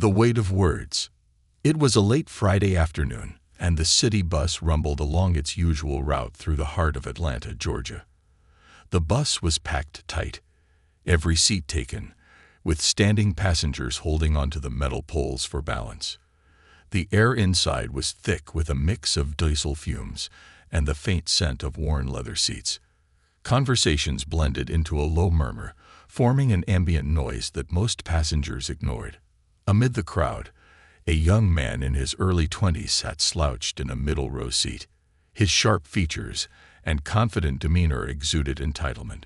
The weight of words. It was a late Friday afternoon, and the city bus rumbled along its usual route through the heart of Atlanta, Georgia. The bus was packed tight, every seat taken, with standing passengers holding onto the metal poles for balance. The air inside was thick with a mix of diesel fumes and the faint scent of worn leather seats. Conversations blended into a low murmur, forming an ambient noise that most passengers ignored. Amid the crowd, a young man in his early 20s sat slouched in a middle-row seat. His sharp features and confident demeanor exuded entitlement.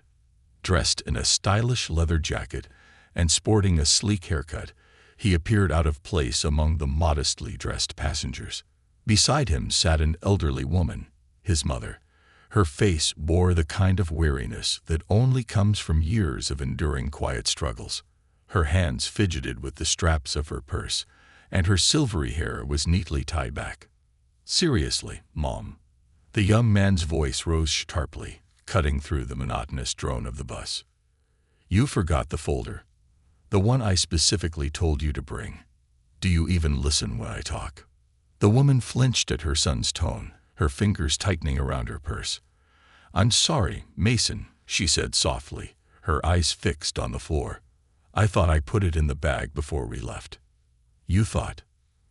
Dressed in a stylish leather jacket and sporting a sleek haircut, he appeared out of place among the modestly dressed passengers. Beside him sat an elderly woman, his mother. Her face bore the kind of weariness that only comes from years of enduring quiet struggles. Her hands fidgeted with the straps of her purse, and her silvery hair was neatly tied back. "Seriously, Mom." The young man's voice rose sharply, cutting through the monotonous drone of the bus. "You forgot the folder. The one I specifically told you to bring. Do you even listen when I talk?" The woman flinched at her son's tone, her fingers tightening around her purse. "I'm sorry, Mason," she said softly, her eyes fixed on the floor. "I thought I put it in the bag before we left." "You thought?"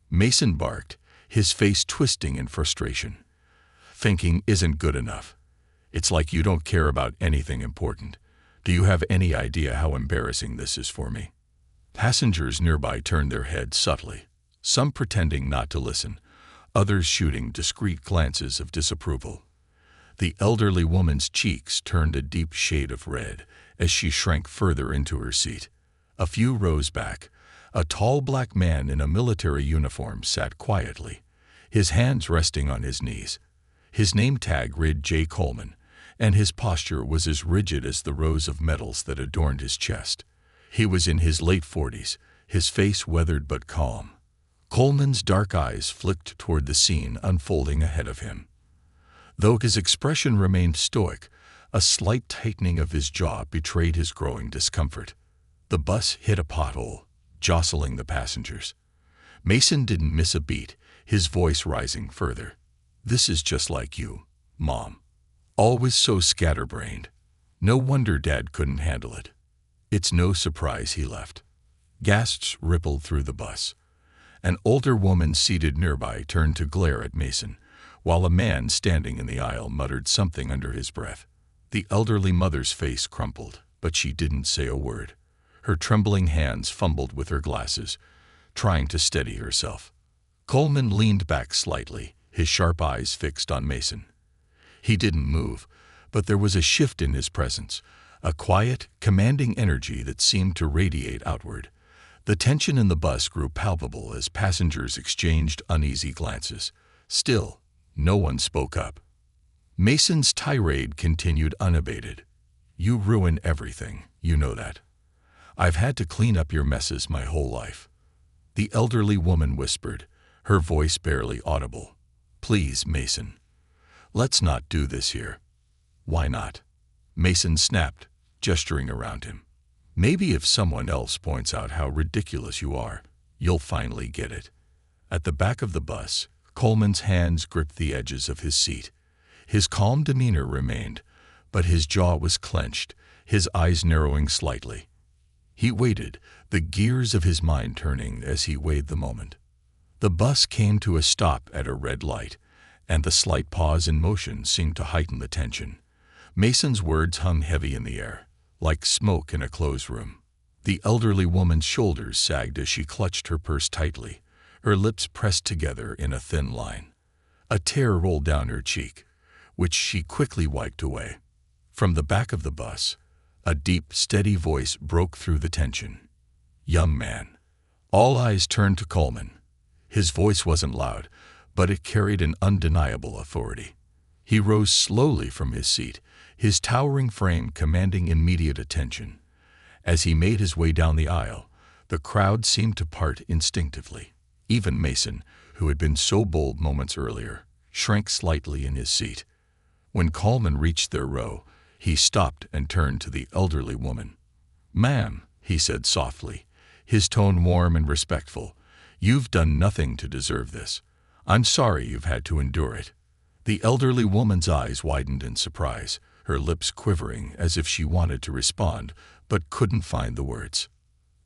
Mason barked, his face twisting in frustration. "Thinking isn't good enough. It's like you don't care about anything important. Do you have any idea how embarrassing this is for me?" Passengers nearby turned their heads subtly, some pretending not to listen, others shooting discreet glances of disapproval. The elderly woman's cheeks turned a deep shade of red as she shrank further into her seat. A few rows back, a tall black man in a military uniform sat quietly, his hands resting on his knees. His name tag read J. Coleman, and his posture was as rigid as the rows of medals that adorned his chest. He was in his late 40s, his face weathered but calm. Coleman's dark eyes flicked toward the scene unfolding ahead of him. Though his expression remained stoic, a slight tightening of his jaw betrayed his growing discomfort. The bus hit a pothole, jostling the passengers. Mason didn't miss a beat, his voice rising further. "This is just like you, Mom. Always so scatterbrained. No wonder Dad couldn't handle it. It's no surprise he left." Gasps rippled through the bus. An older woman seated nearby turned to glare at Mason, while a man standing in the aisle muttered something under his breath. The elderly mother's face crumpled, but she didn't say a word. Her trembling hands fumbled with her glasses, trying to steady herself. Coleman leaned back slightly, his sharp eyes fixed on Mason. He didn't move, but there was a shift in his presence, a quiet, commanding energy that seemed to radiate outward. The tension in the bus grew palpable as passengers exchanged uneasy glances. Still, no one spoke up. Mason's tirade continued unabated. "You ruin everything, you know that. I've had to clean up your messes my whole life." The elderly woman whispered, her voice barely audible. "Please, Mason. Let's not do this here." "Why not?" Mason snapped, gesturing around him. "Maybe if someone else points out how ridiculous you are, you'll finally get it." At the back of the bus, Coleman's hands gripped the edges of his seat. His calm demeanor remained, but his jaw was clenched, his eyes narrowing slightly. He waited, the gears of his mind turning as he weighed the moment. The bus came to a stop at a red light, and the slight pause in motion seemed to heighten the tension. Mason's words hung heavy in the air, like smoke in a closed room. The elderly woman's shoulders sagged as she clutched her purse tightly, her lips pressed together in a thin line. A tear rolled down her cheek, which she quickly wiped away. From the back of the bus, a deep, steady voice broke through the tension. "Young man." All eyes turned to Coleman. His voice wasn't loud, but it carried an undeniable authority. He rose slowly from his seat, his towering frame commanding immediate attention. As he made his way down the aisle, the crowd seemed to part instinctively. Even Mason, who had been so bold moments earlier, shrank slightly in his seat. When Coleman reached their row, he stopped and turned to the elderly woman. "Ma'am," he said softly, his tone warm and respectful. "You've done nothing to deserve this. I'm sorry you've had to endure it." The elderly woman's eyes widened in surprise, her lips quivering as if she wanted to respond, but couldn't find the words.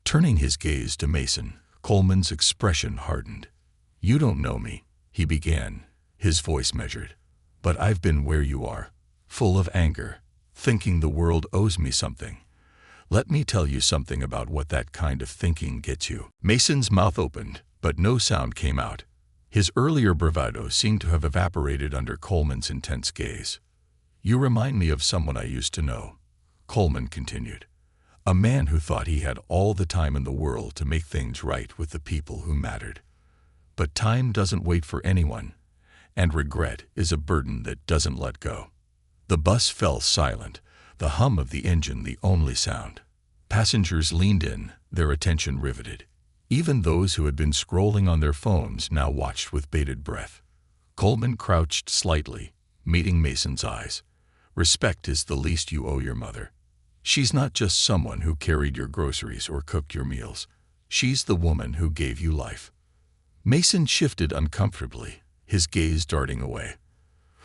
Turning his gaze to Mason, Coleman's expression hardened. "You don't know me," he began, his voice measured. "But I've been where you are, full of anger, thinking the world owes me something. Let me tell you something about what that kind of thinking gets you." Mason's mouth opened, but no sound came out. His earlier bravado seemed to have evaporated under Coleman's intense gaze. "You remind me of someone I used to know," Coleman continued. "A man who thought he had all the time in the world to make things right with the people who mattered. But time doesn't wait for anyone, and regret is a burden that doesn't let go." The bus fell silent, the hum of the engine the only sound. Passengers leaned in, their attention riveted. Even those who had been scrolling on their phones now watched with bated breath. Coleman crouched slightly, meeting Mason's eyes. "Respect is the least you owe your mother. She's not just someone who carried your groceries or cooked your meals. She's the woman who gave you life." Mason shifted uncomfortably, his gaze darting away.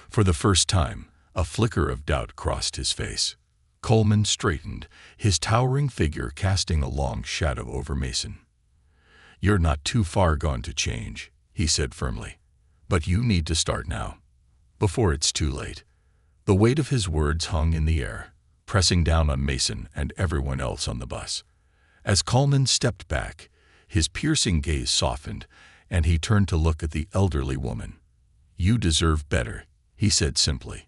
For the first time, a flicker of doubt crossed his face. Coleman straightened, his towering figure casting a long shadow over Mason. "You're not too far gone to change," he said firmly. "But you need to start now, before it's too late." The weight of his words hung in the air, pressing down on Mason and everyone else on the bus. As Coleman stepped back, his piercing gaze softened, and he turned to look at the elderly woman. "You deserve better," he said simply.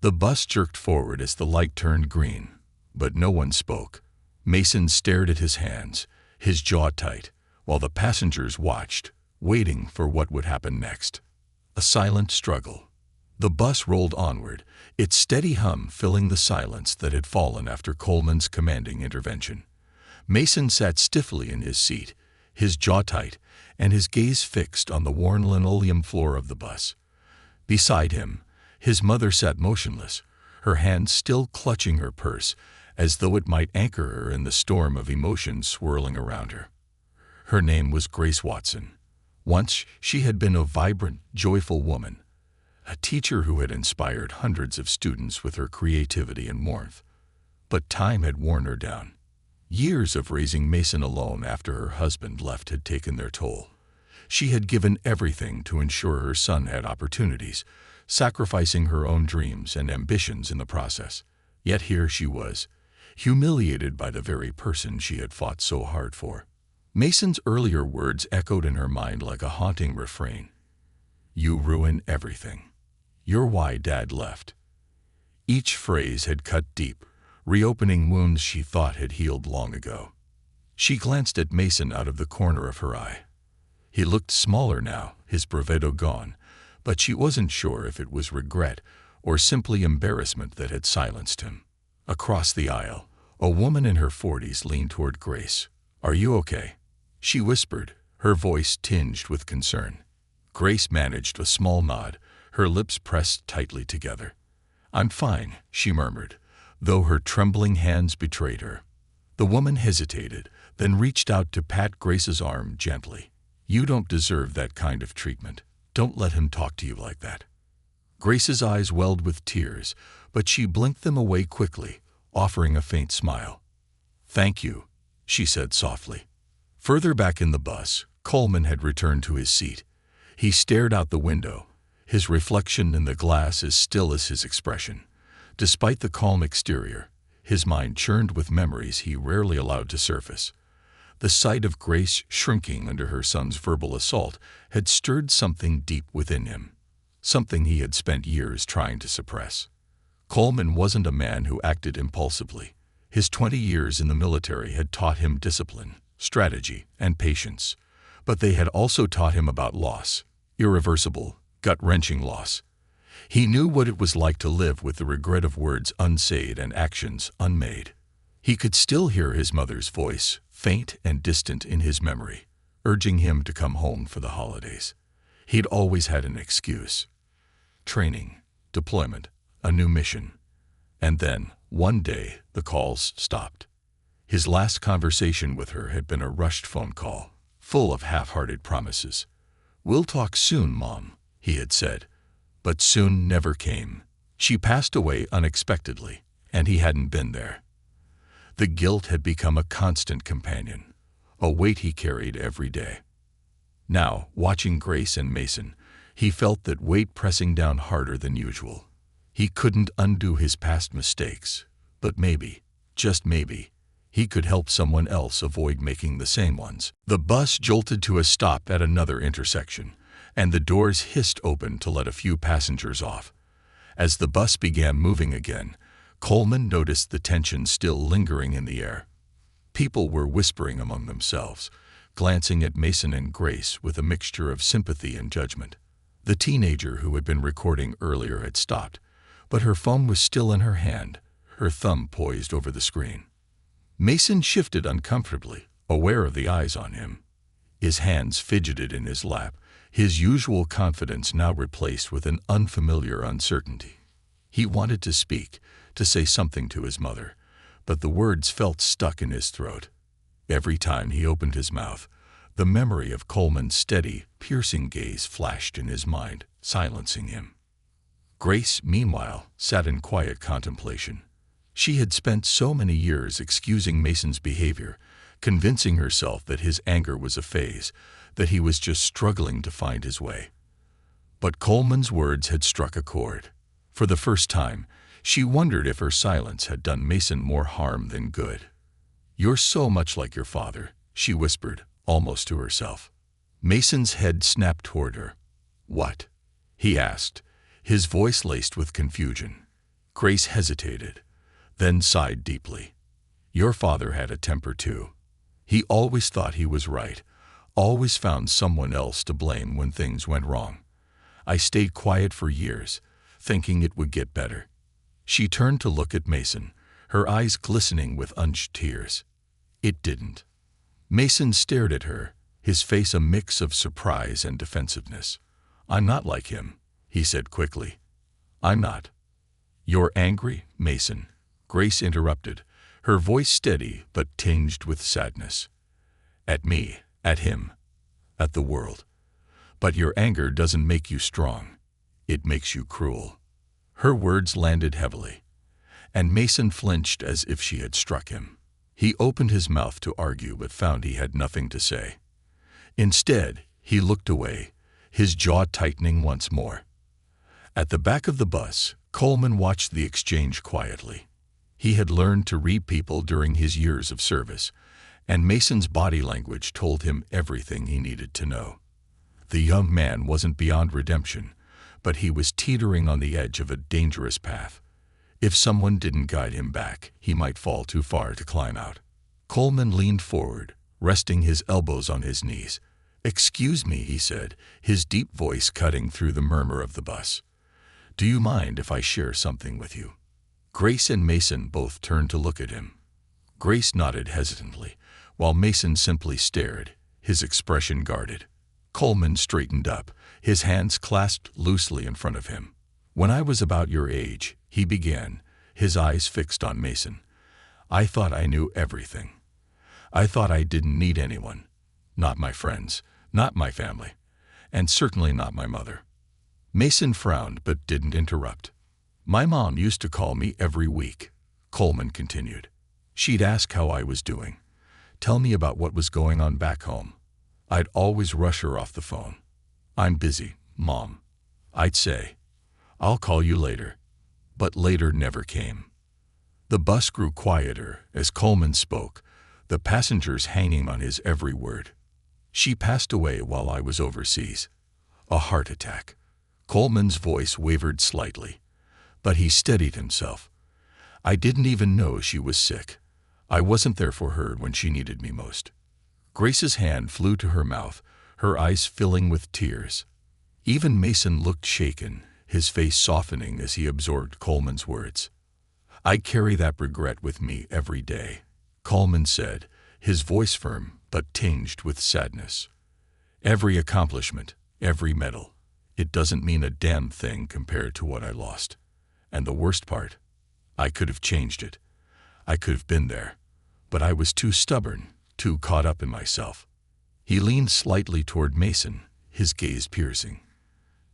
The bus jerked forward as the light turned green, but no one spoke. Mason stared at his hands, his jaw tight, while the passengers watched, waiting for what would happen next. A silent struggle. The bus rolled onward, its steady hum filling the silence that had fallen after Coleman's commanding intervention. Mason sat stiffly in his seat, his jaw tight, and his gaze fixed on the worn linoleum floor of the bus. Beside him, his mother sat motionless, her hands still clutching her purse, as though it might anchor her in the storm of emotions swirling around her. Her name was Grace Watson. Once she had been a vibrant, joyful woman, a teacher who had inspired hundreds of students with her creativity and warmth. But time had worn her down. Years of raising Mason alone after her husband left had taken their toll. She had given everything to ensure her son had opportunities, sacrificing her own dreams and ambitions in the process. Yet here she was, humiliated by the very person she had fought so hard for. Mason's earlier words echoed in her mind like a haunting refrain. "You ruin everything. You're why Dad left." Each phrase had cut deep, reopening wounds she thought had healed long ago. She glanced at Mason out of the corner of her eye. He looked smaller now, his bravado gone, but she wasn't sure if it was regret or simply embarrassment that had silenced him. Across the aisle, a woman in her 40s leaned toward Grace. "Are you okay?" she whispered, her voice tinged with concern. Grace managed a small nod, her lips pressed tightly together. "I'm fine," she murmured, though her trembling hands betrayed her. The woman hesitated, then reached out to pat Grace's arm gently. "You don't deserve that kind of treatment. Don't let him talk to you like that." Grace's eyes welled with tears, but she blinked them away quickly, offering a faint smile. "Thank you," she said softly. Further back in the bus, Coleman had returned to his seat. He stared out the window, his reflection in the glass as still as his expression. Despite the calm exterior, his mind churned with memories he rarely allowed to surface. The sight of Grace shrinking under her son's verbal assault had stirred something deep within him, something he had spent years trying to suppress. Coleman wasn't a man who acted impulsively. His 20 years in the military had taught him discipline, strategy, and patience, but they had also taught him about loss, irreversible, gut-wrenching loss. He knew what it was like to live with the regret of words unsaid and actions unmade. He could still hear his mother's voice, faint and distant in his memory, urging him to come home for the holidays. He'd always had an excuse. Training, deployment, a new mission. And then, one day, the calls stopped. His last conversation with her had been a rushed phone call, full of half-hearted promises. "We'll talk soon, Mom," he had said. But soon never came. She passed away unexpectedly, and he hadn't been there. The guilt had become a constant companion, a weight he carried every day. Now, watching Grace and Mason, he felt that weight pressing down harder than usual. He couldn't undo his past mistakes, but maybe, just maybe, he could help someone else avoid making the same ones. The bus jolted to a stop at another intersection, and the doors hissed open to let a few passengers off. As the bus began moving again, Coleman noticed the tension still lingering in the air. People were whispering among themselves, glancing at Mason and Grace with a mixture of sympathy and judgment. The teenager who had been recording earlier had stopped, but her phone was still in her hand, her thumb poised over the screen. Mason shifted uncomfortably, aware of the eyes on him. His hands fidgeted in his lap, his usual confidence now replaced with an unfamiliar uncertainty. He wanted to speak, to say something to his mother, but the words felt stuck in his throat. Every time he opened his mouth, the memory of Coleman's steady, piercing gaze flashed in his mind, silencing him. Grace, meanwhile, sat in quiet contemplation. She had spent so many years excusing Mason's behavior, convincing herself that his anger was a phase, that he was just struggling to find his way. But Coleman's words had struck a chord. For the first time, she wondered if her silence had done Mason more harm than good. "You're so much like your father," she whispered, almost to herself. Mason's head snapped toward her. "What?" he asked, his voice laced with confusion. Grace hesitated, then sighed deeply. "Your father had a temper too. He always thought he was right, always found someone else to blame when things went wrong. I stayed quiet for years, thinking it would get better." She turned to look at Mason, her eyes glistening with unshed tears. It didn't. Mason stared at her, his face a mix of surprise and defensiveness. "I'm not like him," he said quickly. "I'm not." "You're angry, Mason," Grace interrupted, her voice steady but tinged with sadness. "At me, at him, at the world. But your anger doesn't make you strong. It makes you cruel." Her words landed heavily, and Mason flinched as if she had struck him. He opened his mouth to argue but found he had nothing to say. Instead, he looked away, his jaw tightening once more. At the back of the bus, Coleman watched the exchange quietly. He had learned to read people during his years of service, and Mason's body language told him everything he needed to know. The young man wasn't beyond redemption, but he was teetering on the edge of a dangerous path. If someone didn't guide him back, he might fall too far to climb out. Coleman leaned forward, resting his elbows on his knees. "Excuse me," he said, his deep voice cutting through the murmur of the bus. "Do you mind if I share something with you?" Grace and Mason both turned to look at him. Grace nodded hesitantly, while Mason simply stared, his expression guarded. Coleman straightened up, his hands clasped loosely in front of him. "When I was about your age," he began, his eyes fixed on Mason, "I thought I knew everything. I thought I didn't need anyone. Not my friends, not my family, and certainly not my mother." Mason frowned but didn't interrupt. "My mom used to call me every week," Coleman continued. "She'd ask how I was doing, tell me about what was going on back home. I'd always rush her off the phone. 'I'm busy, Mom,' I'd say. 'I'll call you later.' But later never came." The bus grew quieter as Coleman spoke, the passengers hanging on his every word. "She passed away while I was overseas. A heart attack." Coleman's voice wavered slightly, but he steadied himself. "I didn't even know she was sick. I wasn't there for her when she needed me most." Grace's hand flew to her mouth, her eyes filling with tears. Even Mason looked shaken, his face softening as he absorbed Coleman's words. "I carry that regret with me every day," Coleman said, his voice firm but tinged with sadness. "Every accomplishment, every medal, it doesn't mean a damn thing compared to what I lost. And the worst part, I could have changed it. I could have been there. but I was too stubborn, too caught up in myself." He leaned slightly toward Mason, his gaze piercing.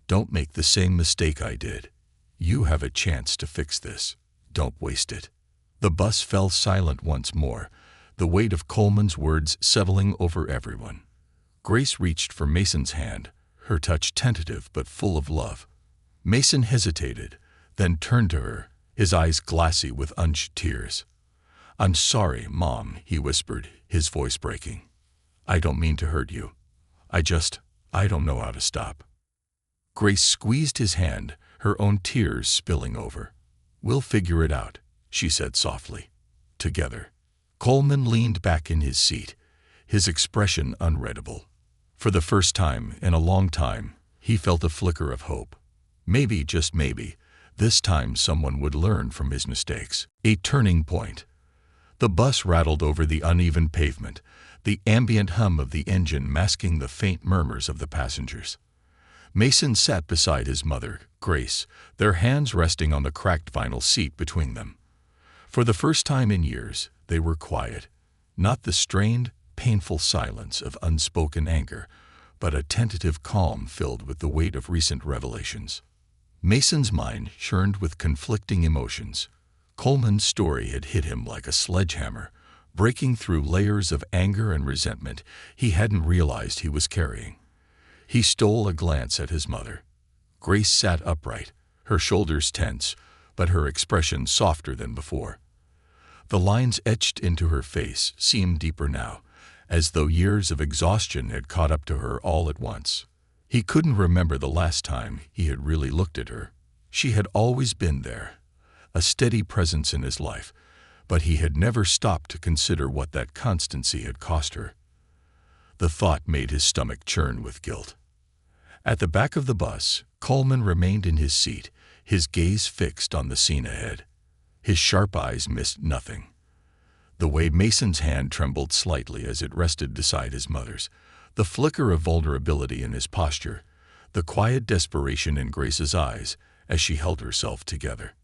"Don't make the same mistake I did. You have a chance to fix this. Don't waste it." The bus fell silent once more, the weight of Coleman's words settling over everyone. Grace reached for Mason's hand, her touch tentative but full of love. Mason hesitated, then turned to her, his eyes glassy with unshed tears. "I'm sorry, Mom," he whispered, his voice breaking. "I don't mean to hurt you. I don't know how to stop." Grace squeezed his hand, her own tears spilling over. "We'll figure it out," she said softly. "Together." Coleman leaned back in his seat, his expression unreadable. For the first time in a long time, he felt a flicker of hope. Maybe, just maybe, this time someone would learn from his mistakes. A turning point. The bus rattled over the uneven pavement, the ambient hum of the engine masking the faint murmurs of the passengers. Mason sat beside his mother, Grace, their hands resting on the cracked vinyl seat between them. For the first time in years, they were quiet, not the strained, painful silence of unspoken anger, but a tentative calm filled with the weight of recent revelations. Mason's mind churned with conflicting emotions. Coleman's story had hit him like a sledgehammer, breaking through layers of anger and resentment he hadn't realized he was carrying. He stole a glance at his mother. Grace sat upright, her shoulders tense, but her expression softer than before. The lines etched into her face seemed deeper now, as though years of exhaustion had caught up to her all at once. He couldn't remember the last time he had really looked at her. She had always been there, a steady presence in his life, but he had never stopped to consider what that constancy had cost her. The thought made his stomach churn with guilt. At the back of the bus, Coleman remained in his seat, his gaze fixed on the scene ahead. His sharp eyes missed nothing. The way Mason's hand trembled slightly as it rested beside his mother's, the flicker of vulnerability in his posture, the quiet desperation in Grace's eyes as she held herself together.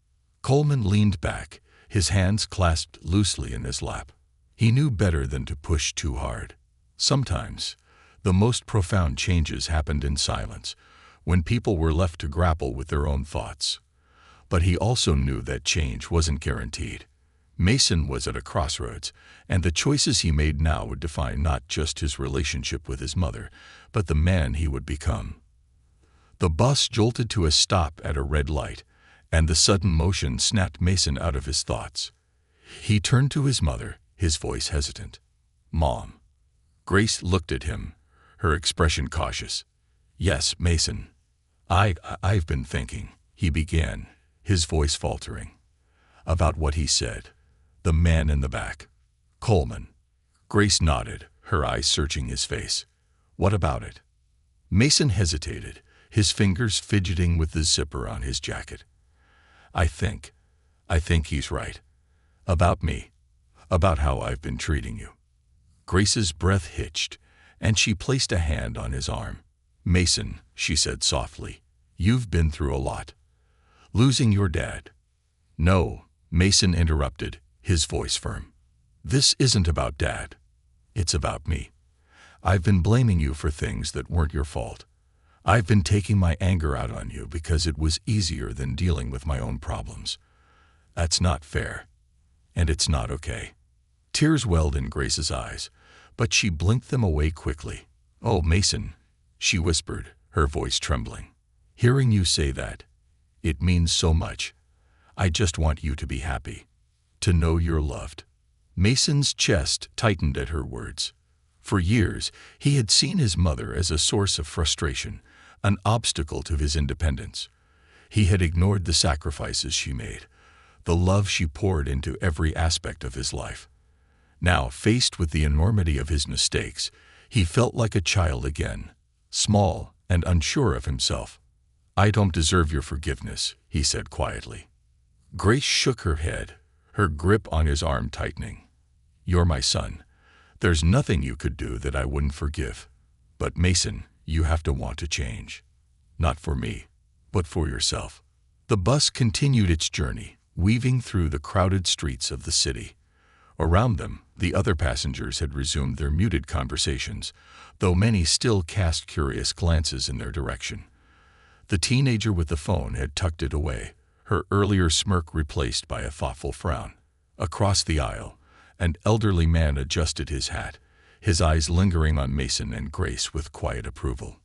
Coleman leaned back, his hands clasped loosely in his lap. He knew better than to push too hard. Sometimes, the most profound changes happened in silence, when people were left to grapple with their own thoughts. But he also knew that change wasn't guaranteed. Mason was at a crossroads, and the choices he made now would define not just his relationship with his mother, but the man he would become. The bus jolted to a stop at a red light, and the sudden motion snapped Mason out of his thoughts. He turned to his mother, his voice hesitant. "Mom." Grace looked at him, her expression cautious. "Yes, Mason. I've been thinking," he began, his voice faltering. "About what he said. The man in the back. Coleman." Grace nodded, her eyes searching his face. "What about it?" Mason hesitated, his fingers fidgeting with the zipper on his jacket. I think he's right. About me. About how I've been treating you." Grace's breath hitched, and she placed a hand on his arm. "Mason," she said softly, "you've been through a lot. Losing your dad." "No," Mason interrupted, his voice firm. "This isn't about Dad. It's about me. I've been blaming you for things that weren't your fault. I've been taking my anger out on you because it was easier than dealing with my own problems. That's not fair. And it's not okay." Tears welled in Grace's eyes, but she blinked them away quickly. "Oh, Mason," she whispered, her voice trembling. "Hearing you say that, it means so much. I just want you to be happy. To know you're loved." Mason's chest tightened at her words. For years, he had seen his mother as a source of frustration, an obstacle to his independence. He had ignored the sacrifices she made, the love she poured into every aspect of his life. Now, faced with the enormity of his mistakes, he felt like a child again, small and unsure of himself. "I don't deserve your forgiveness," he said quietly. Grace shook her head, her grip on his arm tightening. "You're my son. There's nothing you could do that I wouldn't forgive. But Mason, you have to want to change. Not for me, but for yourself." The bus continued its journey, weaving through the crowded streets of the city. Around them, the other passengers had resumed their muted conversations, though many still cast curious glances in their direction. The teenager with the phone had tucked it away, her earlier smirk replaced by a thoughtful frown. Across the aisle, an elderly man adjusted his hat, his eyes lingering on Mason and Grace with quiet approval.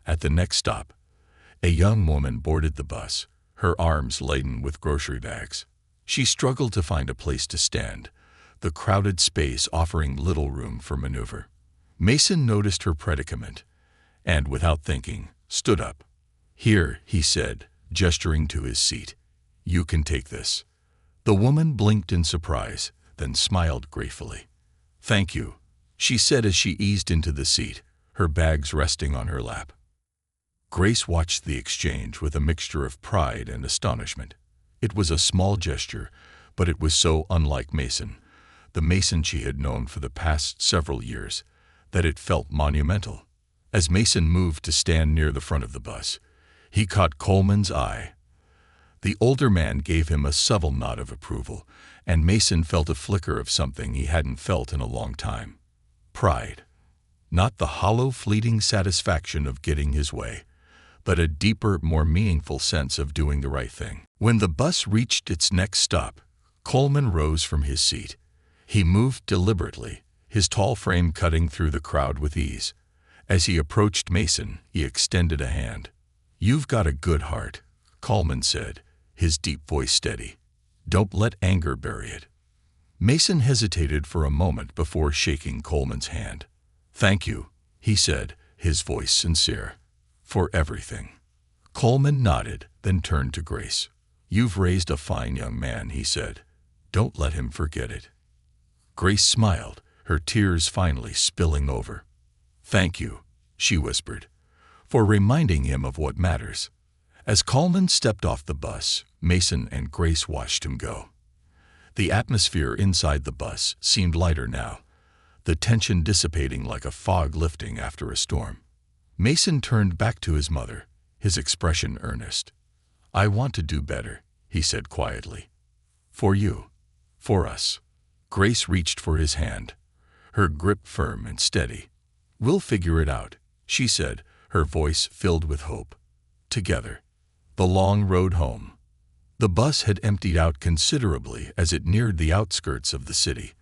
At the next stop, a young woman boarded the bus, her arms laden with grocery bags. She struggled to find a place to stand, the crowded space offering little room for maneuver. Mason noticed her predicament, and, without thinking, stood up. "Here," he said, gesturing to his seat. "You can take this." The woman blinked in surprise, then smiled gratefully. "Thank you," she said as she eased into the seat, her bags resting on her lap. Grace watched the exchange with a mixture of pride and astonishment. It was a small gesture, but it was so unlike Mason, the Mason she had known for the past several years, that it felt monumental. As Mason moved to stand near the front of the bus, he caught Coleman's eye. The older man gave him a subtle nod of approval, and Mason felt a flicker of something he hadn't felt in a long time. Pride. Not the hollow, fleeting satisfaction of getting his way, but a deeper, more meaningful sense of doing the right thing. When the bus reached its next stop, Coleman rose from his seat. He moved deliberately, his tall frame cutting through the crowd with ease. As he approached Mason, he extended a hand. "You've got a good heart," Coleman said, his deep voice steady. "Don't let anger bury it." Mason hesitated for a moment before shaking Coleman's hand. "Thank you," he said, his voice sincere. "For everything." Coleman nodded, then turned to Grace. "You've raised a fine young man," he said. "Don't let him forget it." Grace smiled, her tears finally spilling over. "Thank you," she whispered, "for reminding him of what matters." As Coleman stepped off the bus, Mason and Grace watched him go. The atmosphere inside the bus seemed lighter now, the tension dissipating like a fog lifting after a storm. Mason turned back to his mother, his expression earnest. "I want to do better," he said quietly. "For you. For us." Grace reached for his hand, her grip firm and steady. "We'll figure it out," she said, her voice filled with hope. "Together." The long road home. The bus had emptied out considerably as it neared the outskirts of the city.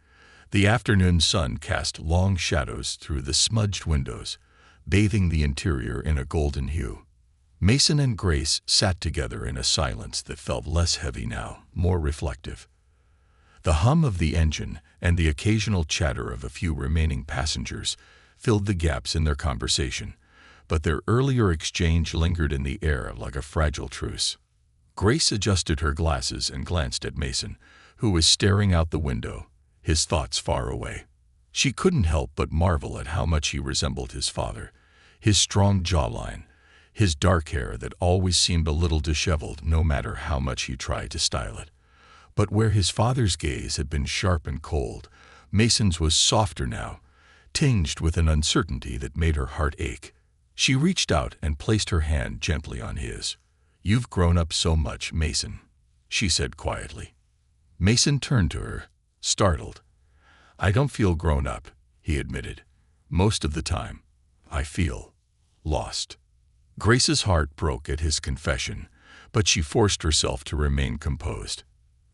The afternoon sun cast long shadows through the smudged windows, bathing the interior in a golden hue. Mason and Grace sat together in a silence that felt less heavy now, more reflective. The hum of the engine and the occasional chatter of a few remaining passengers filled the gaps in their conversation, but their earlier exchange lingered in the air like a fragile truce. Grace adjusted her glasses and glanced at Mason, who was staring out the window, his thoughts far away. She couldn't help but marvel at how much he resembled his father, his strong jawline, his dark hair that always seemed a little disheveled no matter how much he tried to style it. But where his father's gaze had been sharp and cold, Mason's was softer now, tinged with an uncertainty that made her heart ache. She reached out and placed her hand gently on his. "You've grown up so much, Mason," she said quietly. Mason turned to her, startled. "I don't feel grown up," he admitted. "Most of the time, I feel lost." Grace's heart broke at his confession, but she forced herself to remain composed.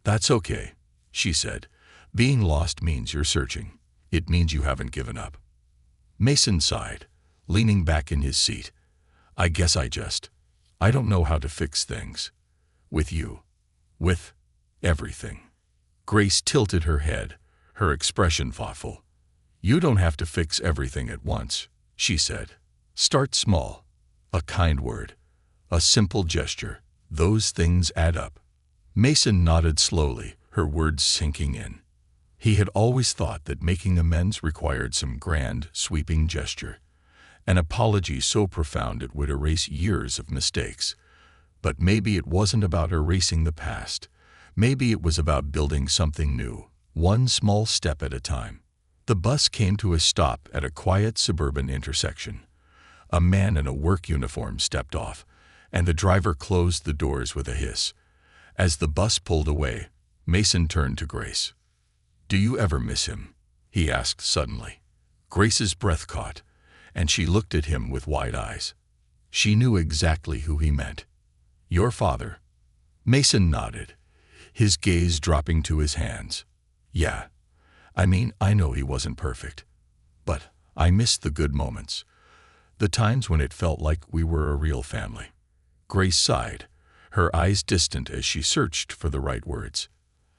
"That's okay," she said. "Being lost means you're searching. It means you haven't given up." Mason sighed, leaning back in his seat. "I guess I don't know how to fix things. With you. With everything." Grace tilted her head, her expression thoughtful. "You don't have to fix everything at once," she said. "Start small. A kind word. A simple gesture. Those things add up." Mason nodded slowly, her words sinking in. He had always thought that making amends required some grand, sweeping gesture, an apology so profound it would erase years of mistakes. But maybe it wasn't about erasing the past. Maybe it was about building something new, one small step at a time. The bus came to a stop at a quiet suburban intersection. A man in a work uniform stepped off, and the driver closed the doors with a hiss. As the bus pulled away, Mason turned to Grace. "Do you ever miss him?" he asked suddenly. Grace's breath caught, and she looked at him with wide eyes. She knew exactly who he meant. "Your father?" Mason nodded, his gaze dropping to his hands. "Yeah. I mean, I know he wasn't perfect. But I miss the good moments. The times when it felt like we were a real family." Grace sighed, her eyes distant as she searched for the right words.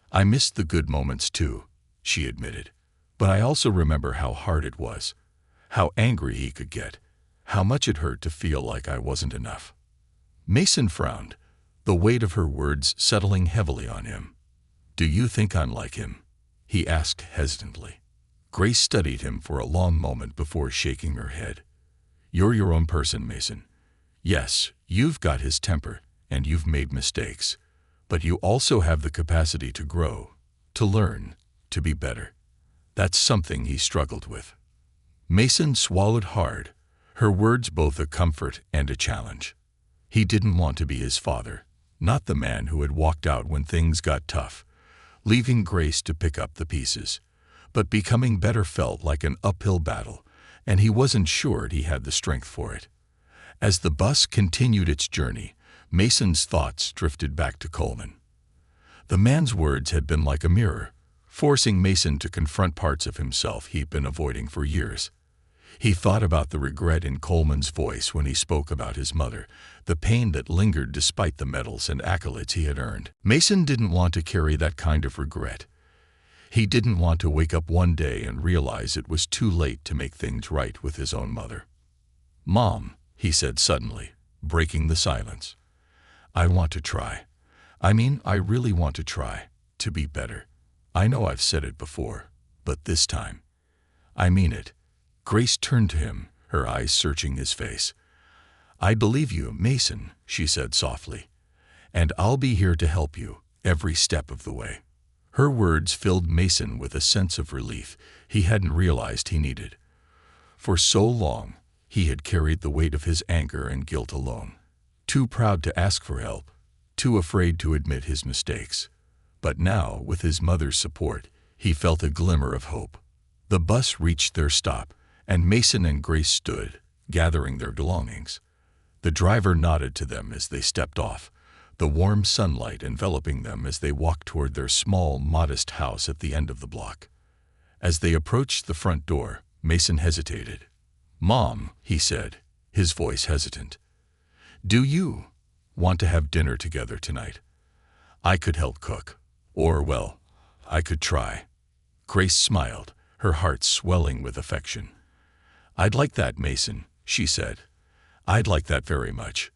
"I missed the good moments too," she admitted. "But I also remember how hard it was, how angry he could get, how much it hurt to feel like I wasn't enough." Mason frowned, the weight of her words settling heavily on him. "Do you think I'm like him?" he asked hesitantly. Grace studied him for a long moment before shaking her head. "You're your own person, Mason. Yes, you've got his temper, and you've made mistakes. But you also have the capacity to grow, to learn, to be better." That's something he struggled with. Mason swallowed hard, her words both a comfort and a challenge. He didn't want to be his father, not the man who had walked out when things got tough, leaving Grace to pick up the pieces. But becoming better felt like an uphill battle, and he wasn't sure he had the strength for it. As the bus continued its journey, Mason's thoughts drifted back to Coleman. The man's words had been like a mirror, forcing Mason to confront parts of himself he'd been avoiding for years. He thought about the regret in Coleman's voice when he spoke about his mother, the pain that lingered despite the medals and accolades he had earned. Mason didn't want to carry that kind of regret. He didn't want to wake up one day and realize it was too late to make things right with his own mother. "Mom," he said suddenly, breaking the silence. "I want to try. I really want to try to be better. I know I've said it before, but this time, I mean it." Grace turned to him, her eyes searching his face. "I believe you, Mason," she said softly, "and I'll be here to help you every step of the way." Her words filled Mason with a sense of relief he hadn't realized he needed. For so long, he had carried the weight of his anger and guilt alone, too proud to ask for help, too afraid to admit his mistakes. But now, with his mother's support, he felt a glimmer of hope. The bus reached their stop, and Mason and Grace stood, gathering their belongings. The driver nodded to them as they stepped off, the warm sunlight enveloping them as they walked toward their small, modest house at the end of the block. As they approached the front door, Mason hesitated. "Mom," he said, his voice hesitant, "do you want to have dinner together tonight? I could help cook. Or, well, I could try." Grace smiled, her heart swelling with affection. "I'd like that, Mason," she said. "I'd like that very much."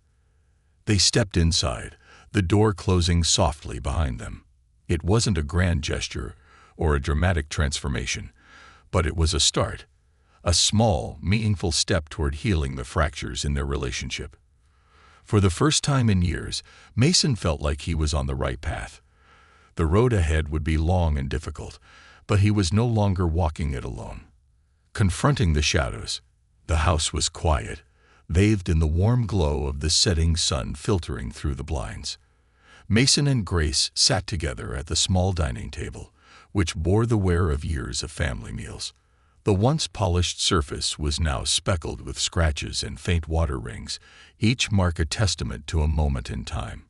They stepped inside, the door closing softly behind them. It wasn't a grand gesture or a dramatic transformation, but it was a start, a small, meaningful step toward healing the fractures in their relationship. For the first time in years, Mason felt like he was on the right path. The road ahead would be long and difficult, but he was no longer walking it alone. Confronting the shadows, the house was quiet, bathed in the warm glow of the setting sun filtering through the blinds. Mason and Grace sat together at the small dining table, which bore the wear of years of family meals. The once polished surface was now speckled with scratches and faint water rings, each mark a testament to a moment in time.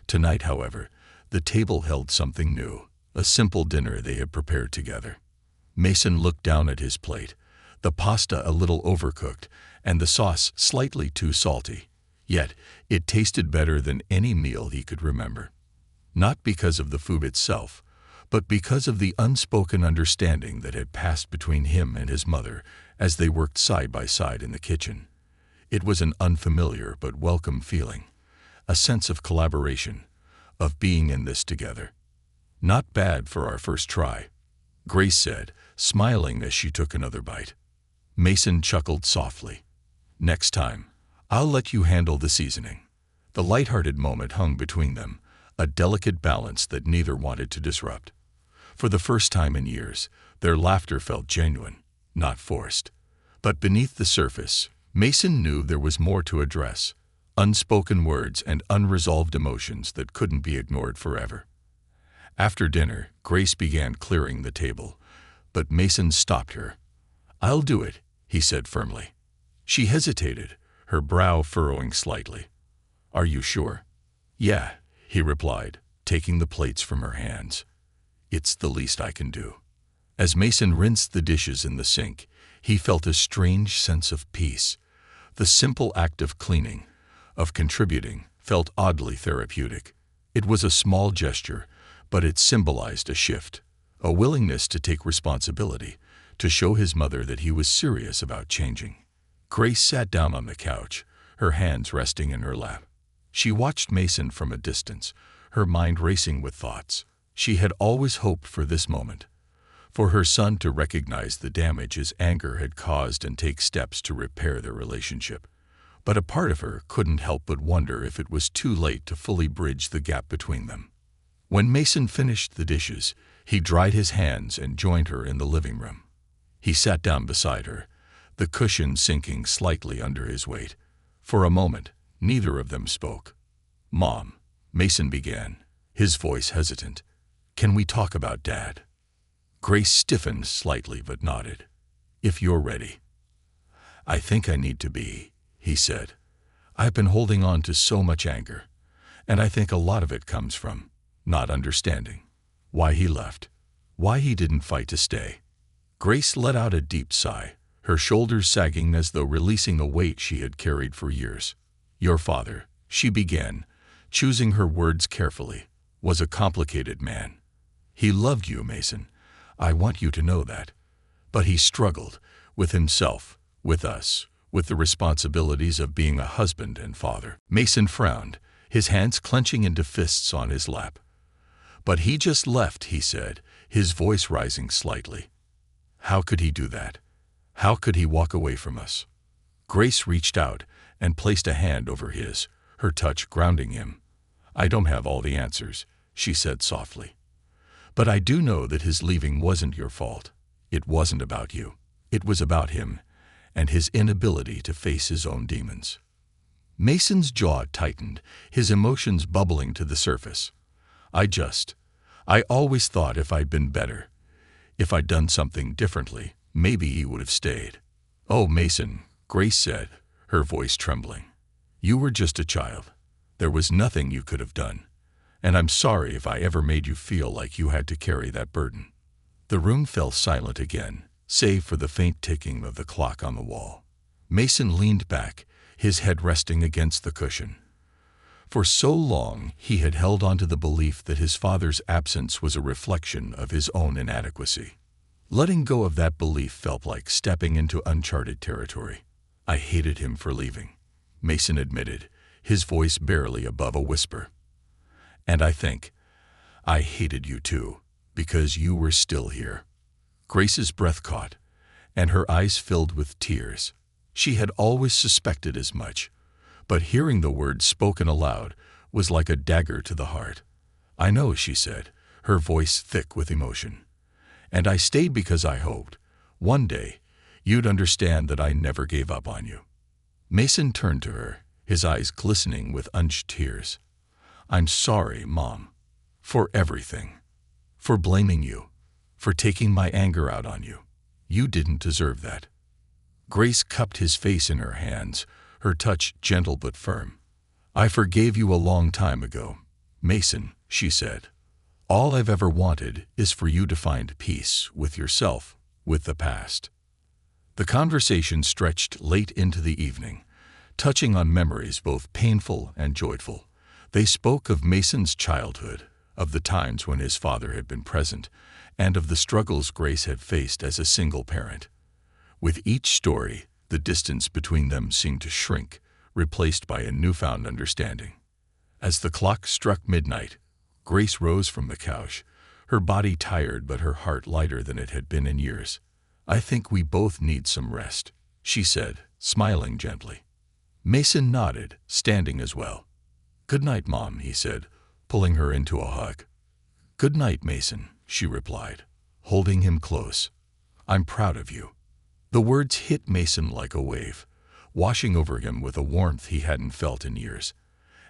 Tonight, however, the table held something new, a simple dinner they had prepared together. Mason looked down at his plate, the pasta a little overcooked and the sauce slightly too salty. Yet it tasted better than any meal he could remember. Not because of the food itself, but because of the unspoken understanding that had passed between him and his mother as they worked side by side in the kitchen. It was an unfamiliar but welcome feeling, a sense of collaboration, of being in this together. "Not bad for our first try," Grace said, smiling as she took another bite. Mason chuckled softly. "Next time, I'll let you handle the seasoning." The light-hearted moment hung between them, a delicate balance that neither wanted to disrupt. For the first time in years, their laughter felt genuine, not forced. But beneath the surface, Mason knew there was more to address, unspoken words and unresolved emotions that couldn't be ignored forever. After dinner, Grace began clearing the table, but Mason stopped her. "I'll do it," he said firmly. She hesitated, her brow furrowing slightly. "Are you sure?" "Yeah," he replied, taking the plates from her hands. "It's the least I can do." As Mason rinsed the dishes in the sink, he felt a strange sense of peace. The simple act of cleaning, of contributing, felt oddly therapeutic. It was a small gesture, but it symbolized a shift, a willingness to take responsibility, to show his mother that he was serious about changing. Grace sat down on the couch, her hands resting in her lap. She watched Mason from a distance, her mind racing with thoughts. She had always hoped for this moment, for her son to recognize the damage his anger had caused and take steps to repair their relationship. But a part of her couldn't help but wonder if it was too late to fully bridge the gap between them. When Mason finished the dishes, he dried his hands and joined her in the living room. He sat down beside her, the cushion sinking slightly under his weight. For a moment, neither of them spoke. "Mom," Mason began, his voice hesitant, "can we talk about Dad?" Grace stiffened slightly but nodded. "If you're ready." "I think I need to be," he said. "I've been holding on to so much anger, and I think a lot of it comes from not understanding why he left, why he didn't fight to stay." Grace let out a deep sigh, her shoulders sagging as though releasing a weight she had carried for years. "Your father," she began, choosing her words carefully, "was a complicated man. He loved you, Mason. I want you to know that. But he struggled with himself, with us, with the responsibilities of being a husband and father." Mason frowned, his hands clenching into fists on his lap. "But he just left," he said, his voice rising slightly. "How could he do that? How could he walk away from us?" Grace reached out and placed a hand over his, her touch grounding him. "I don't have all the answers," she said softly. "But I do know that his leaving wasn't your fault. It wasn't about you. It was about him and his inability to face his own demons." Mason's jaw tightened, his emotions bubbling to the surface. I always thought if I'd been better, if I'd done something differently, maybe he would have stayed." "Oh, Mason," Grace said, her voice trembling. "You were just a child. There was nothing you could have done. And I'm sorry if I ever made you feel like you had to carry that burden." The room fell silent again, save for the faint ticking of the clock on the wall. Mason leaned back, his head resting against the cushion. For so long he had held on to the belief that his father's absence was a reflection of his own inadequacy. Letting go of that belief felt like stepping into uncharted territory. "I hated him for leaving," Mason admitted, his voice barely above a whisper. "And I think I hated you too, because you were still here." Grace's breath caught, and her eyes filled with tears. She had always suspected as much, but hearing the words spoken aloud was like a dagger to the heart. "I know," she said, her voice thick with emotion. "And I stayed because I hoped, one day, you'd understand that I never gave up on you." Mason turned to her, his eyes glistening with unshed tears. "I'm sorry, Mom, for everything. For blaming you, for taking my anger out on you. You didn't deserve that." Grace cupped his face in her hands, her touch gentle but firm. "I forgave you a long time ago, Mason," she said. "All I've ever wanted is for you to find peace with yourself, with the past." The conversation stretched late into the evening, touching on memories both painful and joyful. They spoke of Mason's childhood, of the times when his father had been present, and of the struggles Grace had faced as a single parent. With each story, the distance between them seemed to shrink, replaced by a newfound understanding. As the clock struck midnight, Grace rose from the couch, her body tired but her heart lighter than it had been in years. "I think we both need some rest," she said, smiling gently. Mason nodded, standing as well. "Good night, Mom," he said, pulling her into a hug. "Good night, Mason," she replied, holding him close. "I'm proud of you." The words hit Mason like a wave, washing over him with a warmth he hadn't felt in years.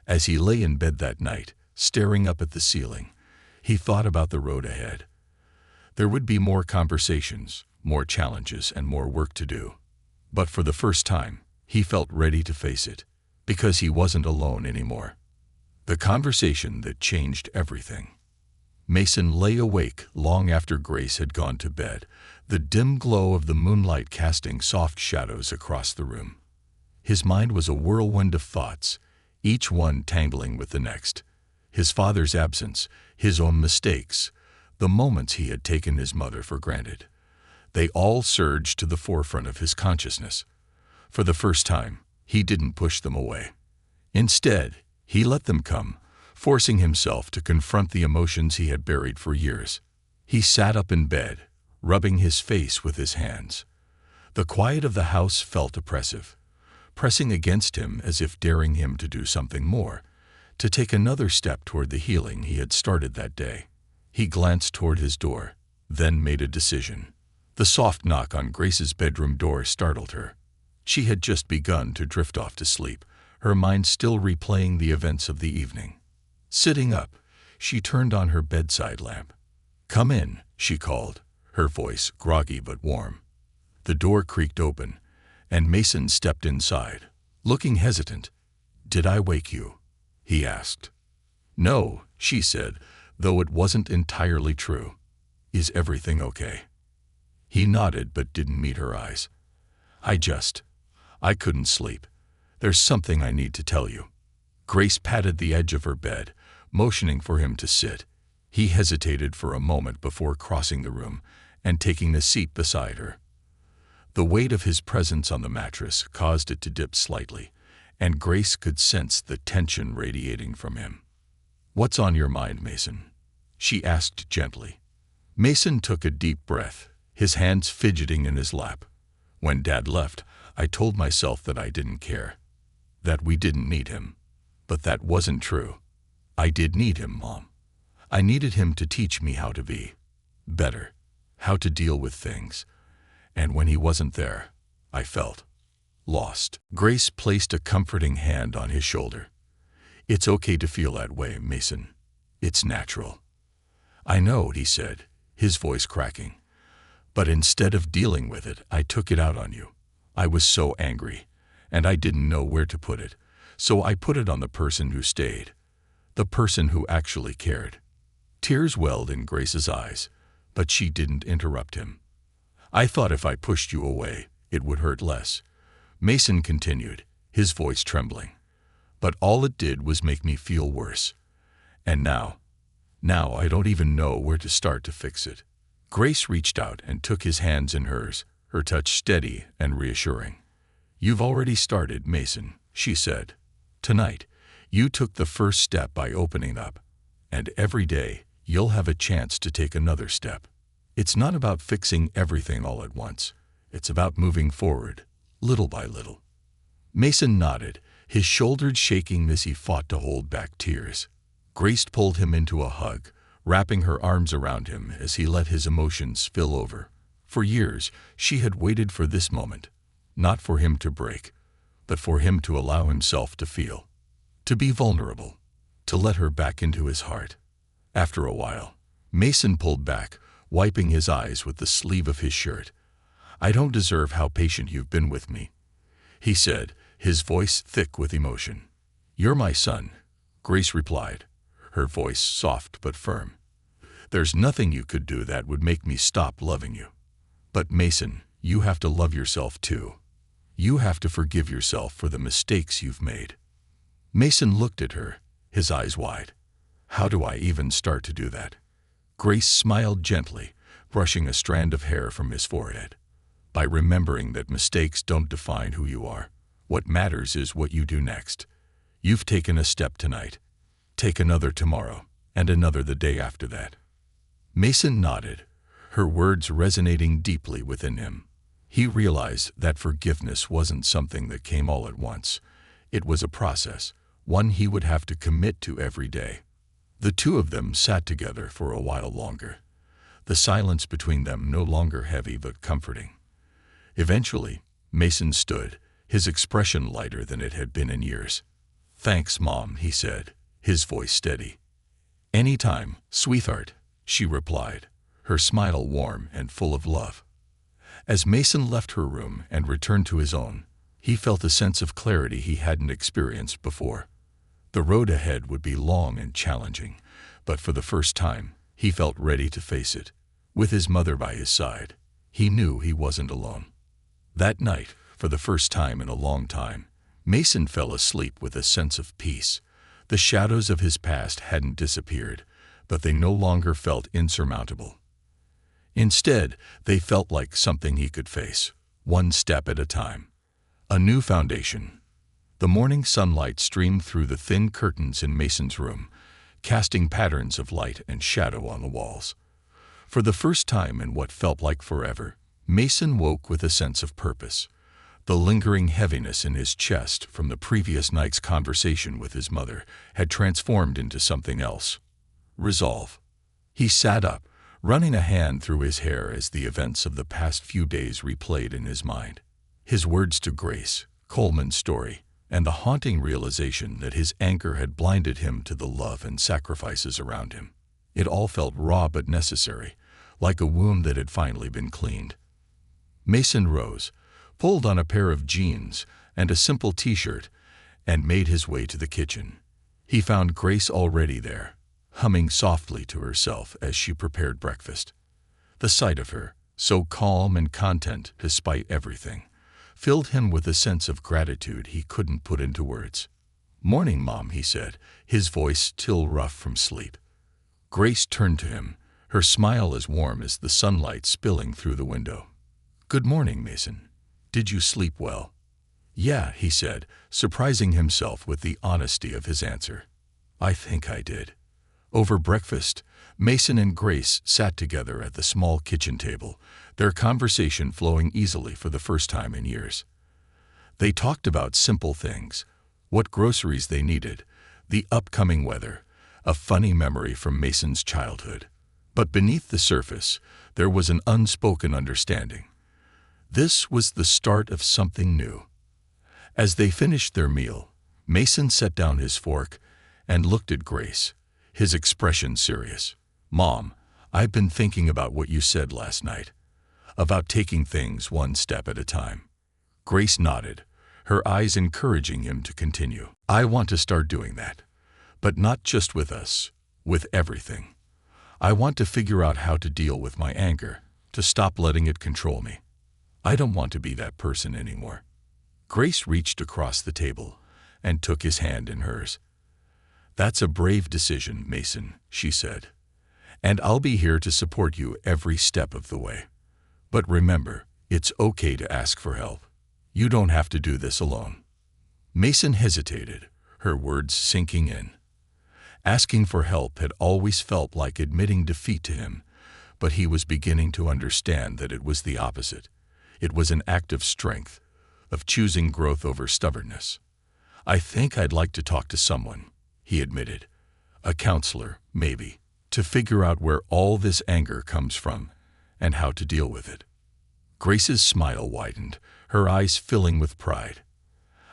As he lay in bed that night, staring up at the ceiling, He thought about the road ahead. There would be more conversations, more challenges, and more work to do. But for the first time, he felt ready to face it, because he wasn't alone anymore. The conversation that changed everything. Mason lay awake long after Grace had gone to bed, the dim glow of the moonlight casting soft shadows across the room. His mind was a whirlwind of thoughts, each one tangling with the next. His father's absence, his own mistakes, the moments he had taken his mother for granted. They all surged to the forefront of his consciousness. For the first time, he didn't push them away. Instead, he let them come, forcing himself to confront the emotions he had buried for years. He sat up in bed, rubbing his face with his hands. The quiet of the house felt oppressive, pressing against him as if daring him to do something more, to take another step toward the healing he had started that day. He glanced toward his door, then made a decision. The soft knock on Grace's bedroom door startled her. She had just begun to drift off to sleep, her mind still replaying the events of the evening. Sitting up, she turned on her bedside lamp. "Come in," she called, her voice groggy but warm. The door creaked open, and Mason stepped inside, looking hesitant. "Did I wake you?" he asked. "No," she said, though it wasn't entirely true. "Is everything okay?" He nodded but didn't meet her eyes. I couldn't sleep. There's something I need to tell you." Grace patted the edge of her bed, motioning for him to sit. He hesitated for a moment before crossing the room and taking a seat beside her. The weight of his presence on the mattress caused it to dip slightly, and Grace could sense the tension radiating from him. "What's on your mind, Mason?" she asked gently. Mason took a deep breath, his hands fidgeting in his lap. "When Dad left, I told myself that I didn't care, that we didn't need him. But that wasn't true. I did need him, Mom. I needed him to teach me how to be better, how to deal with things. And when he wasn't there, I felt lost." Grace placed a comforting hand on his shoulder. "It's okay to feel that way, Mason. It's natural." "I know," he said, his voice cracking. "But instead of dealing with it, I took it out on you. I was so angry, and I didn't know where to put it, so I put it on the person who stayed, the person who actually cared." Tears welled in Grace's eyes, but she didn't interrupt him. "I thought if I pushed you away, it would hurt less," Mason continued, his voice trembling. "But all it did was make me feel worse. And now I don't even know where to start to fix it." Grace reached out and took his hands in hers, her touch steady and reassuring. "You've already started, Mason," she said. "Tonight, you took the first step by opening up, and every day you'll have a chance to take another step. It's not about fixing everything all at once. It's about moving forward, little by little." Mason nodded, his shoulders shaking as he fought to hold back tears. Grace pulled him into a hug, wrapping her arms around him as he let his emotions spill over. For years, she had waited for this moment, not for him to break, but for him to allow himself to feel, to be vulnerable, to let her back into his heart. After a while, Mason pulled back, wiping his eyes with the sleeve of his shirt. "I don't deserve how patient you've been with me," he said, his voice thick with emotion. "You're my son," Grace replied, her voice soft but firm. "There's nothing you could do that would make me stop loving you. But Mason, you have to love yourself too. You have to forgive yourself for the mistakes you've made." Mason looked at her, his eyes wide. "How do I even start to do that?" Grace smiled gently, brushing a strand of hair from his forehead. "By remembering that mistakes don't define who you are. What matters is what you do next. You've taken a step tonight. Take another tomorrow, and another the day after that." Mason nodded, her words resonating deeply within him. He realized that forgiveness wasn't something that came all at once. It was a process, one he would have to commit to every day. The two of them sat together for a while longer, the silence between them no longer heavy but comforting. Eventually, Mason stood, his expression lighter than it had been in years. "Thanks, Mom," he said, his voice steady. "Anytime, sweetheart," she replied, her smile warm and full of love. As Mason left her room and returned to his own, he felt a sense of clarity he hadn't experienced before. The road ahead would be long and challenging, but for the first time, he felt ready to face it. With his mother by his side, he knew he wasn't alone. That night, for the first time in a long time, Mason fell asleep with a sense of peace. The shadows of his past hadn't disappeared, but they no longer felt insurmountable. Instead, they felt like something he could face, one step at a time. A new foundation. The morning sunlight streamed through the thin curtains in Mason's room, casting patterns of light and shadow on the walls. For the first time in what felt like forever, Mason woke with a sense of purpose. The lingering heaviness in his chest from the previous night's conversation with his mother had transformed into something else. Resolve. He sat up, running a hand through his hair as the events of the past few days replayed in his mind. His words to Grace, Coleman's story, and the haunting realization that his anger had blinded him to the love and sacrifices around him. It all felt raw but necessary, like a wound that had finally been cleaned. Mason rose, pulled on a pair of jeans and a simple t-shirt, and made his way to the kitchen. He found Grace already there, humming softly to herself as she prepared breakfast. The sight of her, so calm and content despite everything, filled him with a sense of gratitude he couldn't put into words. "Morning, Mom," he said, his voice still rough from sleep. Grace turned to him, her smile as warm as the sunlight spilling through the window. "Good morning, Mason. Did you sleep well?" "Yeah," he said, surprising himself with the honesty of his answer. "I think I did." Over breakfast, Mason and Grace sat together at the small kitchen table, their conversation flowing easily for the first time in years. They talked about simple things, what groceries they needed, the upcoming weather, a funny memory from Mason's childhood. But beneath the surface, there was an unspoken understanding. This was the start of something new. As they finished their meal, Mason set down his fork and looked at Grace, his expression serious. "Mom, I've been thinking about what you said last night, about taking things one step at a time." Grace nodded, her eyes encouraging him to continue. "I want to start doing that, but not just with us, with everything. I want to figure out how to deal with my anger, to stop letting it control me. I don't want to be that person anymore." Grace reached across the table and took his hand in hers. "That's a brave decision, Mason," she said, "and I'll be here to support you every step of the way. But remember, it's okay to ask for help. You don't have to do this alone." Mason hesitated, her words sinking in. Asking for help had always felt like admitting defeat to him, but he was beginning to understand that it was the opposite. It was an act of strength, of choosing growth over stubbornness. "I think I'd like to talk to someone," he admitted. "A counselor, maybe, to figure out where all this anger comes from and how to deal with it." Grace's smile widened, her eyes filling with pride.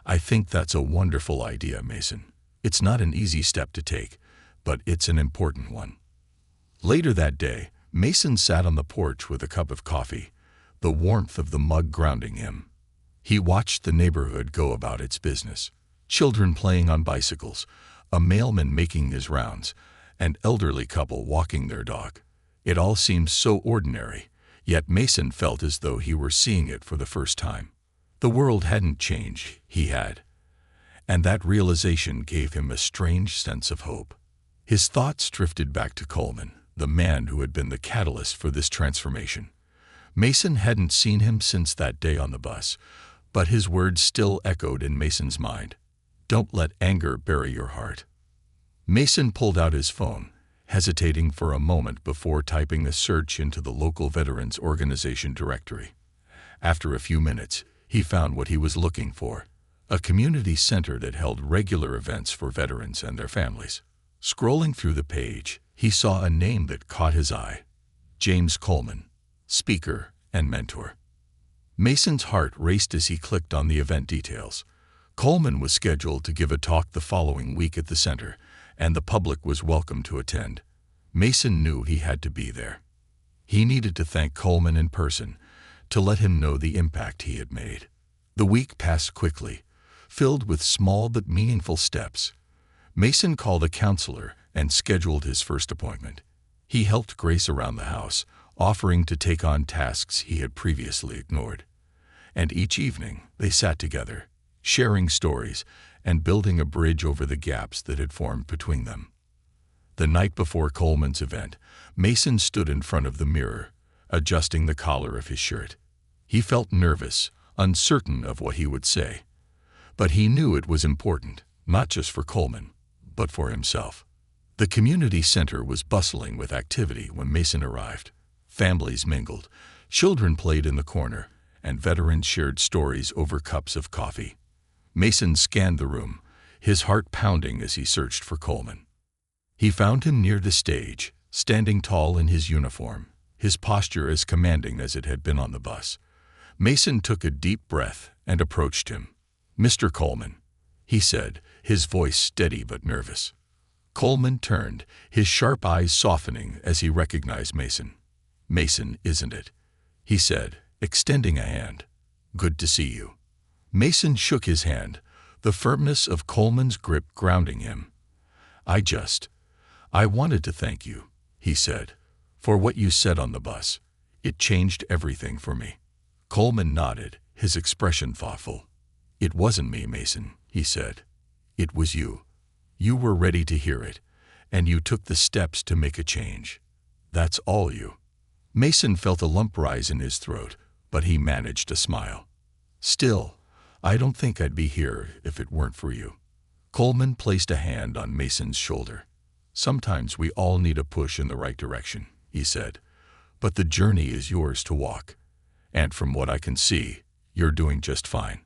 "I think that's a wonderful idea, Mason. It's not an easy step to take, but it's an important one." Later that day, Mason sat on the porch with a cup of coffee, the warmth of the mug grounding him. He watched the neighborhood go about its business. Children playing on bicycles, a mailman making his rounds, an elderly couple walking their dog. It all seemed so ordinary, yet Mason felt as though he were seeing it for the first time. The world hadn't changed, he had, and that realization gave him a strange sense of hope. His thoughts drifted back to Coleman, the man who had been the catalyst for this transformation. Mason hadn't seen him since that day on the bus, but his words still echoed in Mason's mind. "Don't let anger bury your heart." Mason pulled out his phone, hesitating for a moment before typing a search into the local Veterans Organization directory. After a few minutes, he found what he was looking for, a community center that held regular events for veterans and their families. Scrolling through the page, he saw a name that caught his eye: James Coleman, speaker and mentor. Mason's heart raced as he clicked on the event details. Coleman was scheduled to give a talk the following week at the center, and the public was welcome to attend. Mason knew he had to be there. He needed to thank Coleman in person, to let him know the impact he had made. The week passed quickly, filled with small but meaningful steps. Mason called a counselor and scheduled his first appointment. He helped Grace around the house, offering to take on tasks he had previously ignored. And each evening they sat together, sharing stories and building a bridge over the gaps that had formed between them. The night before Coleman's event, Mason stood in front of the mirror, adjusting the collar of his shirt. He felt nervous, uncertain of what he would say. But he knew it was important, not just for Coleman, but for himself. The community center was bustling with activity when Mason arrived. Families mingled, children played in the corner, and veterans shared stories over cups of coffee. Mason scanned the room, his heart pounding as he searched for Coleman. He found him near the stage, standing tall in his uniform, his posture as commanding as it had been on the bus. Mason took a deep breath and approached him. "Mr. Coleman," he said, his voice steady but nervous. Coleman turned, his sharp eyes softening as he recognized Mason. "Mason, isn't it?" he said, extending a hand. "Good to see you." Mason shook his hand, the firmness of Coleman's grip grounding him. I wanted to thank you," he said, "for what you said on the bus. It changed everything for me." Coleman nodded, his expression thoughtful. "It wasn't me, Mason," he said. "It was you. You were ready to hear it, and you took the steps to make a change. That's all you." Mason felt a lump rise in his throat, but he managed a smile. "Still, I don't think I'd be here if it weren't for you." Coleman placed a hand on Mason's shoulder. "Sometimes we all need a push in the right direction," he said, "but the journey is yours to walk. And from what I can see, you're doing just fine."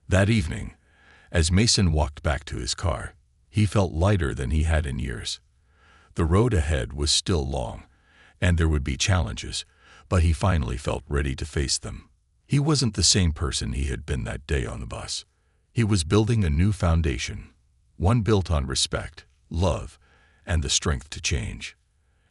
That evening, as Mason walked back to his car, he felt lighter than he had in years. The road ahead was still long, and there would be challenges, but he finally felt ready to face them. He wasn't the same person he had been that day on the bus. He was building a new foundation, one built on respect, love, and the strength to change.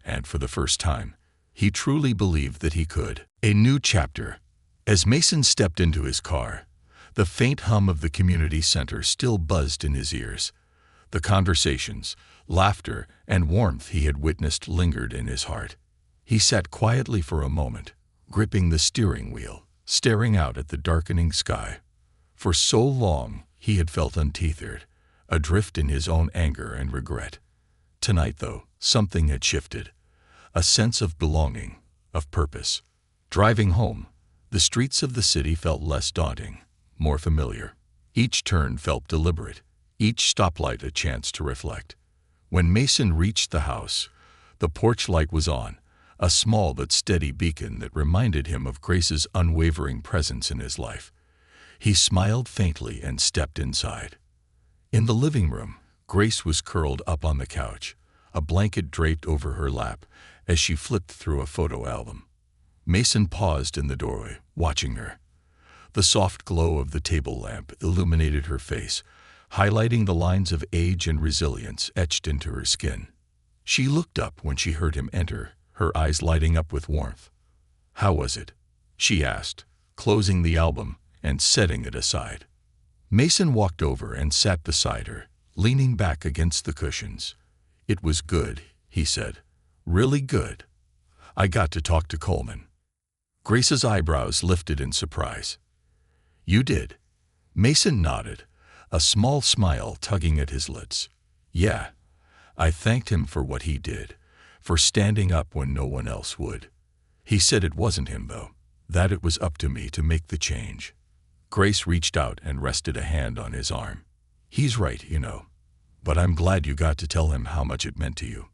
And for the first time, he truly believed that he could. A new chapter. As Mason stepped into his car, the faint hum of the community center still buzzed in his ears. The conversations, laughter, and warmth he had witnessed lingered in his heart. He sat quietly for a moment, gripping the steering wheel, staring out at the darkening sky. For so long, he had felt untethered, adrift in his own anger and regret. Tonight, though, something had shifted. A sense of belonging, of purpose. Driving home, the streets of the city felt less daunting, more familiar. Each turn felt deliberate, each stoplight a chance to reflect. When Mason reached the house, the porch light was on, a small but steady beacon that reminded him of Grace's unwavering presence in his life. He smiled faintly and stepped inside. In the living room, Grace was curled up on the couch, a blanket draped over her lap as she flipped through a photo album. Mason paused in the doorway, watching her. The soft glow of the table lamp illuminated her face, highlighting the lines of age and resilience etched into her skin. She looked up when she heard him enter, her eyes lighting up with warmth. "How was it?" she asked, closing the album and setting it aside. Mason walked over and sat beside her, leaning back against the cushions. "It was good," he said. "Really good. I got to talk to Coleman." Grace's eyebrows lifted in surprise. "You did?" Mason nodded, a small smile tugging at his lips. "Yeah. I thanked him for what he did, for standing up when no one else would. He said it wasn't him, though, that it was up to me to make the change." Grace reached out and rested a hand on his arm. "He's right, you know. But I'm glad you got to tell him how much it meant to you."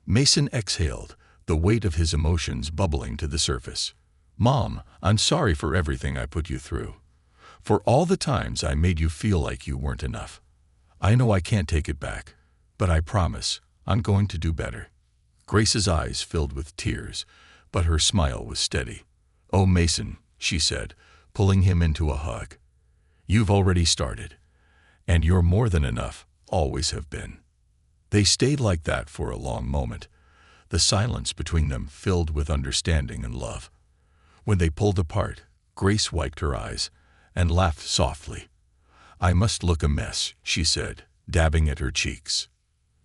Mason exhaled, the weight of his emotions bubbling to the surface. "Mom, I'm sorry for everything I put you through. For all the times I made you feel like you weren't enough. I know I can't take it back, but I promise I'm going to do better." Grace's eyes filled with tears, but her smile was steady. "Oh, Mason," she said, pulling him into a hug. "You've already started, and you're more than enough, always have been." They stayed like that for a long moment, the silence between them filled with understanding and love. When they pulled apart, Grace wiped her eyes and laughed softly. "I must look a mess," she said, dabbing at her cheeks.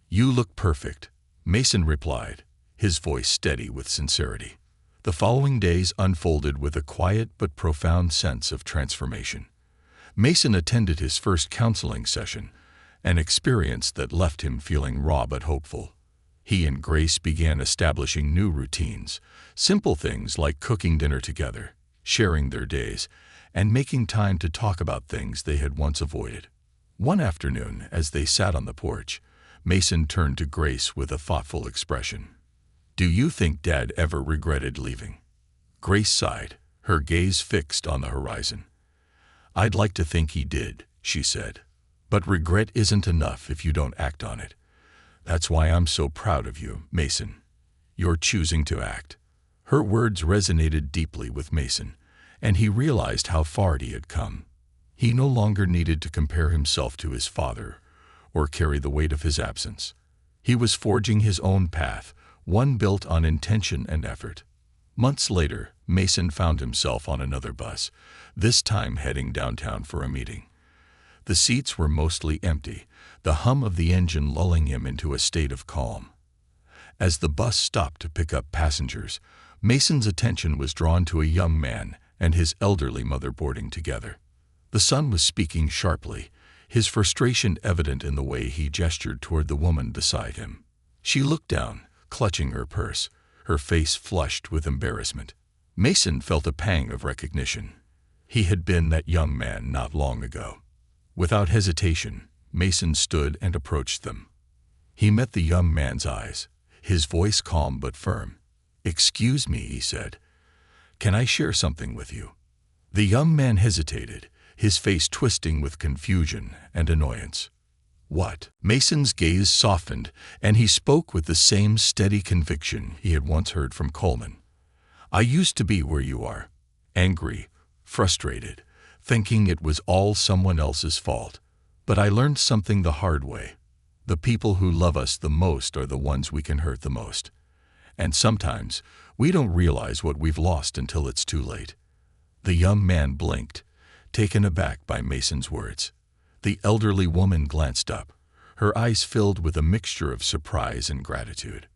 "You look perfect," Mason replied, his voice steady with sincerity. The following days unfolded with a quiet but profound sense of transformation. Mason attended his first counseling session, an experience that left him feeling raw but hopeful. He and Grace began establishing new routines, simple things like cooking dinner together, sharing their days, and making time to talk about things they had once avoided. One afternoon, as they sat on the porch, Mason turned to Grace with a thoughtful expression. "Do you think Dad ever regretted leaving?" Grace sighed, her gaze fixed on the horizon. "I'd like to think he did," she said. "But regret isn't enough if you don't act on it. That's why I'm so proud of you, Mason. You're choosing to act." Her words resonated deeply with Mason, and he realized how far he had come. He no longer needed to compare himself to his father or carry the weight of his absence. He was forging his own path, one built on intention and effort. Months later, Mason found himself on another bus, this time heading downtown for a meeting. The seats were mostly empty, the hum of the engine lulling him into a state of calm. As the bus stopped to pick up passengers, Mason's attention was drawn to a young man and his elderly mother boarding together. The son was speaking sharply, his frustration evident in the way he gestured toward the woman beside him. She looked down, clutching her purse, her face flushed with embarrassment. Mason felt a pang of recognition. He had been that young man not long ago. Without hesitation, Mason stood and approached them. He met the young man's eyes, his voice calm but firm. "Excuse me," he said. "Can I share something with you?" The young man hesitated, his face twisting with confusion and annoyance. "What?" Mason's gaze softened, and he spoke with the same steady conviction he had once heard from Coleman. "I used to be where you are, angry, frustrated, thinking it was all someone else's fault. But I learned something the hard way. The people who love us the most are the ones we can hurt the most. And sometimes we don't realize what we've lost until it's too late." The young man blinked, taken aback by Mason's words. The elderly woman glanced up, her eyes filled with a mixture of surprise and gratitude.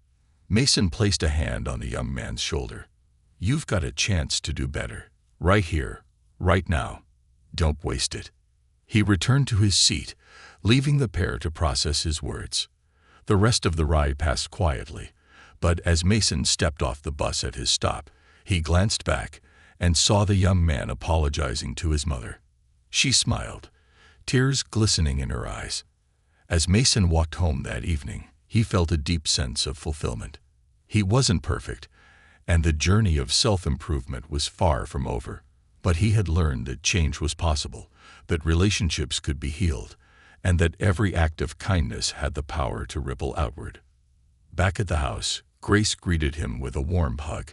Mason placed a hand on the young man's shoulder. "You've got a chance to do better. Right here, right now. Don't waste it." He returned to his seat, leaving the pair to process his words. The rest of the ride passed quietly, but as Mason stepped off the bus at his stop, he glanced back and saw the young man apologizing to his mother. She smiled, tears glistening in her eyes. As Mason walked home that evening, he felt a deep sense of fulfillment. He wasn't perfect, and the journey of self-improvement was far from over. But he had learned that change was possible, that relationships could be healed, and that every act of kindness had the power to ripple outward. Back at the house, Grace greeted him with a warm hug,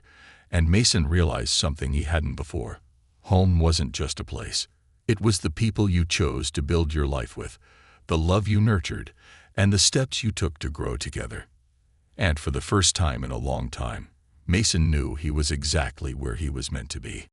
and Mason realized something he hadn't before. Home wasn't just a place. It was the people you chose to build your life with, the love you nurtured, and the steps you took to grow together. And for the first time in a long time, Mason knew he was exactly where he was meant to be.